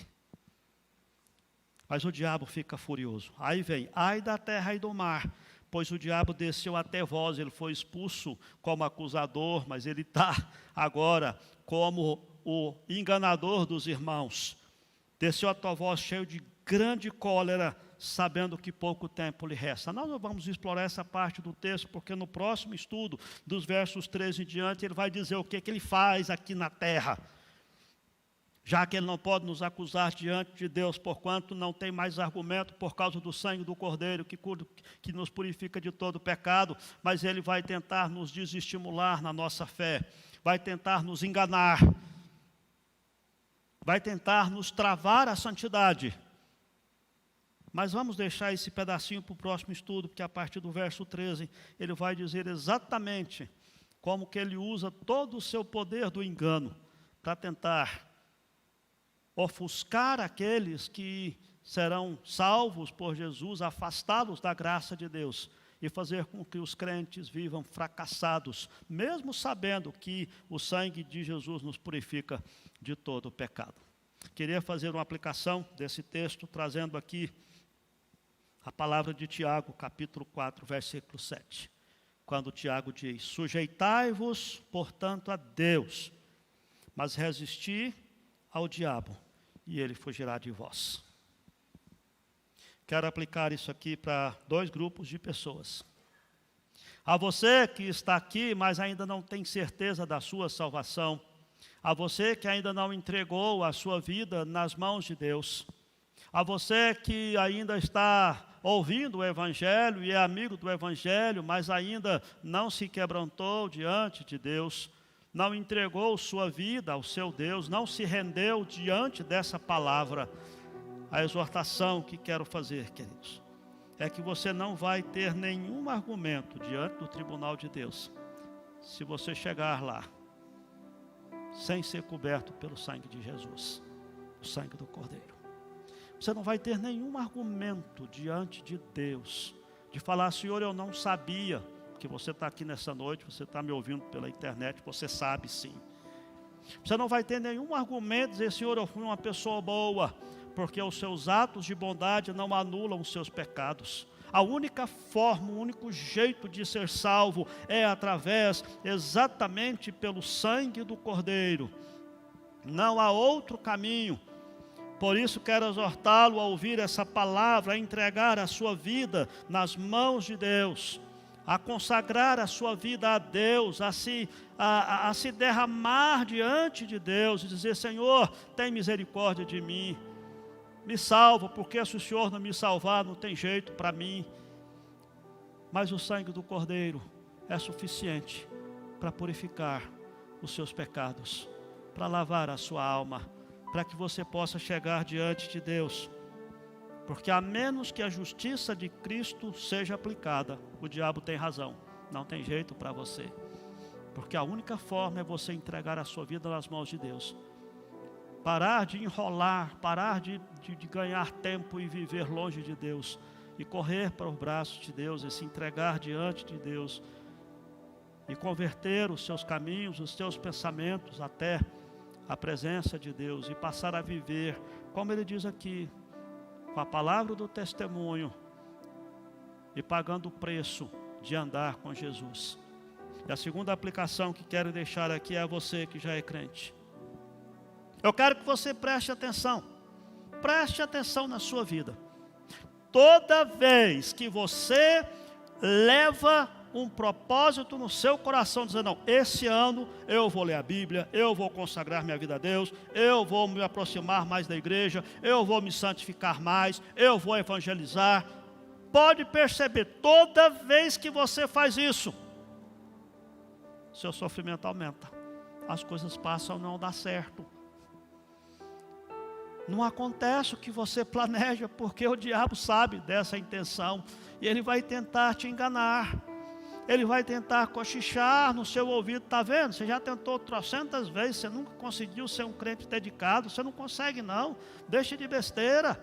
Mas o diabo fica furioso. Aí vem, ai da terra e do mar, pois o diabo desceu até vós, ele foi expulso como acusador, mas ele está agora como o enganador dos irmãos. Desceu até vós cheio de grande cólera, sabendo que pouco tempo lhe resta. Nós não vamos explorar essa parte do texto, porque no próximo estudo, dos versos 13 em diante, ele vai dizer o que ele faz aqui na terra. Já que ele não pode nos acusar diante de Deus, porquanto não tem mais argumento por causa do sangue do Cordeiro, que nos purifica de todo pecado, mas ele vai tentar nos desestimular na nossa fé, vai tentar nos enganar, vai tentar nos travar a santidade. Mas vamos deixar esse pedacinho para o próximo estudo, porque a partir do verso 13, ele vai dizer exatamente como que ele usa todo o seu poder do engano para tentar ofuscar aqueles que serão salvos por Jesus, afastá-los da graça de Deus e fazer com que os crentes vivam fracassados, mesmo sabendo que o sangue de Jesus nos purifica de todo o pecado. Queria fazer uma aplicação desse texto, trazendo aqui a palavra de Tiago, capítulo 4, versículo 7. Quando Tiago diz, sujeitai-vos, portanto, a Deus, mas resisti ao diabo, e ele fugirá de vós. Quero aplicar isso aqui para 2 grupos de pessoas. A você que está aqui, mas ainda não tem certeza da sua salvação. A você que ainda não entregou a sua vida nas mãos de Deus. A você que ainda está ouvindo o Evangelho e é amigo do Evangelho, mas ainda não se quebrantou diante de Deus, não entregou sua vida ao seu Deus, não se rendeu diante dessa palavra. A exortação que quero fazer, queridos, é que você não vai ter nenhum argumento diante do tribunal de Deus, se você chegar lá, sem ser coberto pelo sangue de Jesus, o sangue do Cordeiro. Você não vai ter nenhum argumento diante de Deus, de falar, Senhor, eu não sabia. Que você está aqui nessa noite, você está me ouvindo pela internet, você sabe sim. Você não vai ter nenhum argumento dizer, Senhor, eu fui uma pessoa boa, porque os seus atos de bondade não anulam os seus pecados. A única forma, o único jeito de ser salvo é através, exatamente pelo sangue do Cordeiro. Não há outro caminho. Por isso quero exortá-lo a ouvir essa palavra, a entregar a sua vida nas mãos de Deus, a consagrar a sua vida a Deus, a se derramar diante de Deus e dizer, Senhor, tem misericórdia de mim, me salva, porque se o Senhor não me salvar, não tem jeito para mim. Mas o sangue do Cordeiro é suficiente para purificar os seus pecados, para lavar a sua alma, para que você possa chegar diante de Deus. Porque a menos que a justiça de Cristo seja aplicada, o diabo tem razão, não tem jeito para você. Porque a única forma é você entregar a sua vida nas mãos de Deus. Parar de enrolar, parar de ganhar tempo e viver longe de Deus. E correr para os braços de Deus e se entregar diante de Deus. E converter os seus caminhos, os seus pensamentos até a presença de Deus. E passar a viver, como ele diz aqui, com a palavra do testemunho. E pagando o preço de andar com Jesus. E a segunda aplicação que quero deixar aqui é a você que já é crente. Eu quero que você preste atenção na sua vida. Toda vez que você leva um propósito no seu coração, dizendo, não, esse ano eu vou ler a Bíblia, eu vou consagrar minha vida a Deus, eu vou me aproximar mais da igreja, eu vou me santificar mais, eu vou evangelizar. Pode perceber, toda vez que você faz isso, seu sofrimento aumenta, as coisas passam a não dar certo. Não acontece o que você planeja, porque o diabo sabe dessa intenção, e ele vai tentar te enganar, ele vai tentar cochichar no seu ouvido, está vendo? Você já tentou 300 vezes, você nunca conseguiu ser um crente dedicado, você não consegue não, deixa de besteira.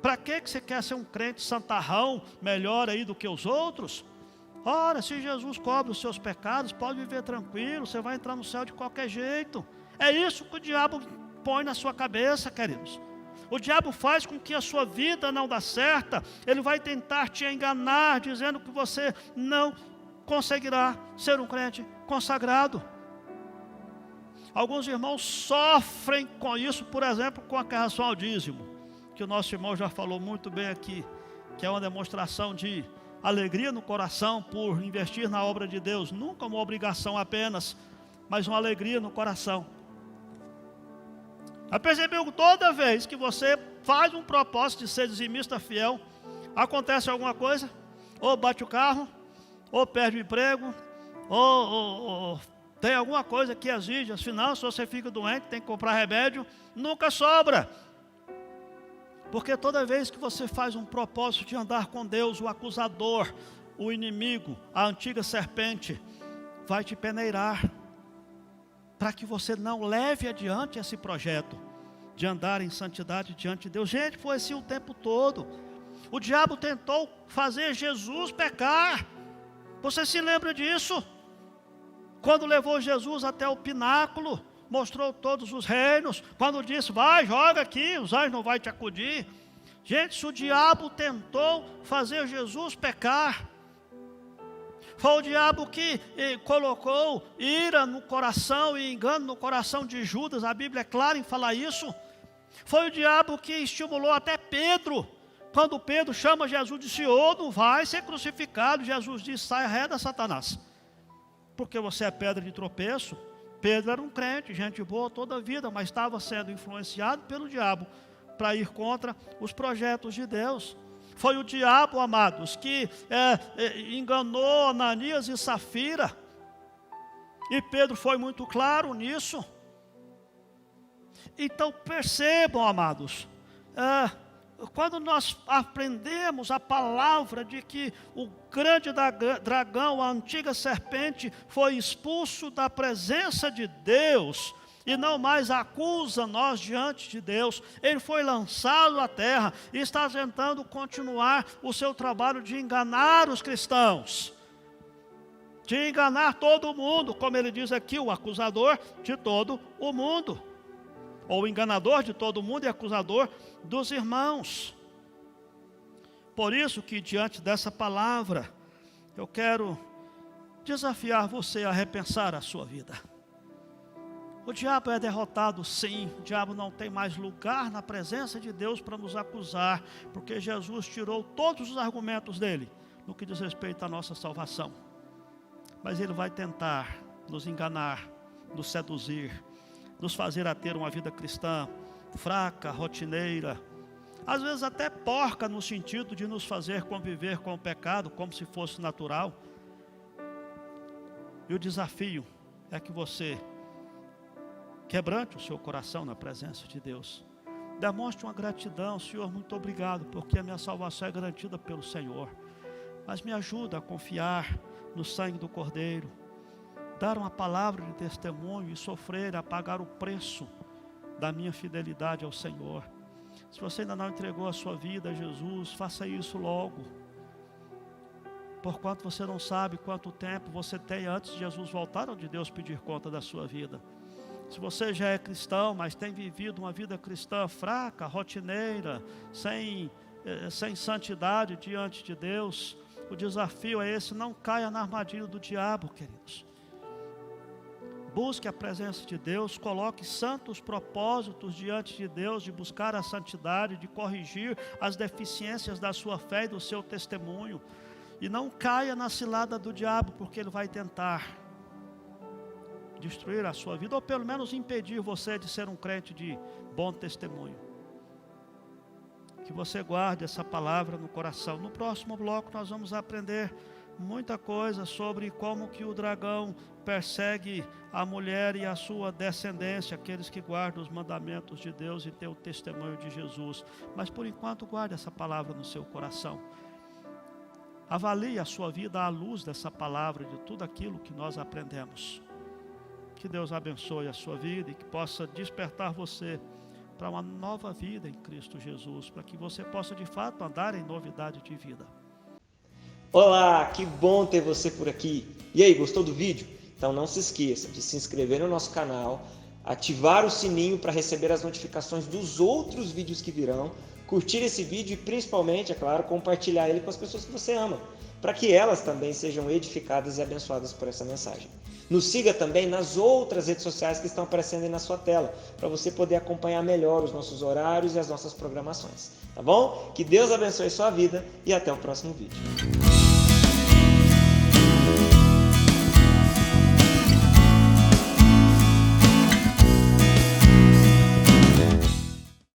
Para que você quer ser um crente santarrão, melhor aí do que os outros? Ora, se Jesus cobre os seus pecados, pode viver tranquilo, você vai entrar no céu de qualquer jeito. É isso que o diabo põe na sua cabeça, queridos. O diabo faz com que a sua vida não dê certa. Ele vai tentar te enganar, dizendo que você não conseguirá ser um crente consagrado. Alguns irmãos sofrem com isso, por exemplo, com a relação ao dízimo, que o nosso irmão já falou muito bem aqui, que é uma demonstração de alegria no coração por investir na obra de Deus, nunca uma obrigação apenas, mas uma alegria no coração. Já percebeu que toda vez que você faz um propósito de ser dizimista fiel, acontece alguma coisa? Ou bate o carro, ou perde o emprego, ou tem alguma coisa que exige as finanças, ou você fica doente, tem que comprar remédio, nunca sobra. Porque toda vez que você faz um propósito de andar com Deus, o acusador, o inimigo, a antiga serpente, vai te peneirar, para que você não leve adiante esse projeto de andar em santidade diante de Deus. Gente, foi assim o tempo todo. O diabo tentou fazer Jesus pecar. Você se lembra disso? Quando levou Jesus até o pináculo, mostrou todos os reinos. Quando disse, vai, joga aqui, os anjos não vão te acudir. Gente, se o diabo tentou fazer Jesus pecar, foi o diabo que colocou ira no coração e engano no coração de Judas. A Bíblia é clara em falar isso. Foi o diabo que estimulou até Pedro. Quando Pedro chama Jesus, disse, não vai ser crucificado. Jesus disse, sai arreda, Satanás, porque você é pedra de tropeço. Pedro era um crente, gente boa toda a vida, mas estava sendo influenciado pelo diabo para ir contra os projetos de Deus. Foi o diabo, amados, que enganou Ananias e Safira. E Pedro foi muito claro nisso. Então percebam, amados, quando nós aprendemos a palavra de que o grande dragão, a antiga serpente, foi expulso da presença de Deus, e não mais acusa nós diante de Deus, ele foi lançado à terra, e está tentando continuar o seu trabalho de enganar os cristãos, de enganar todo mundo, como ele diz aqui, o acusador de todo o mundo, ou enganador de todo mundo e acusador dos irmãos. Por isso que diante dessa palavra, eu quero desafiar você a repensar a sua vida. O diabo é derrotado, sim. O diabo não tem mais lugar na presença de Deus para nos acusar, porque Jesus tirou todos os argumentos dele no que diz respeito à nossa salvação. Mas ele vai tentar nos enganar, nos seduzir, nos fazer a ter uma vida cristã fraca, rotineira, às vezes até porca, no sentido de nos fazer conviver com o pecado como se fosse natural. E o desafio é que você quebrante o seu coração na presença de Deus. Demonstre uma gratidão: Senhor, muito obrigado, porque a minha salvação é garantida pelo Senhor. Mas me ajuda a confiar no sangue do Cordeiro, dar uma palavra de testemunho e sofrer, a pagar o preço da minha fidelidade ao Senhor. Se você ainda não entregou a sua vida a Jesus, faça isso logo. Porquanto você não sabe quanto tempo você tem antes de Jesus voltar ou de Deus pedir conta da sua vida. Se você já é cristão, mas tem vivido uma vida cristã fraca, rotineira, sem santidade diante de Deus, o desafio é esse: não caia na armadilha do diabo, queridos. Busque a presença de Deus, coloque santos propósitos diante de Deus, de buscar a santidade, de corrigir as deficiências da sua fé e do seu testemunho. E não caia na cilada do diabo, porque ele vai tentar destruir a sua vida, ou pelo menos impedir você de ser um crente de bom testemunho. Que você guarde essa palavra no coração. No próximo bloco nós vamos aprender muita coisa sobre como que o dragão persegue a mulher e a sua descendência, aqueles que guardam os mandamentos de Deus e têm o testemunho de Jesus. Mas por enquanto guarde essa palavra no seu coração. Avalie a sua vida à luz dessa palavra, de tudo aquilo que nós aprendemos. Que Deus abençoe a sua vida e que possa despertar você para uma nova vida em Cristo Jesus, para que você possa de fato andar em novidade de vida. Olá, que bom ter você por aqui. E aí, gostou do vídeo? Então não se esqueça de se inscrever no nosso canal, ativar o sininho para receber as notificações dos outros vídeos que virão, curtir esse vídeo e principalmente, é claro, compartilhar ele com as pessoas que você ama, para que elas também sejam edificadas e abençoadas por essa mensagem. Nos siga também nas outras redes sociais que estão aparecendo aí na sua tela, para você poder acompanhar melhor os nossos horários e as nossas programações. Tá bom? Que Deus abençoe sua vida e até o próximo vídeo.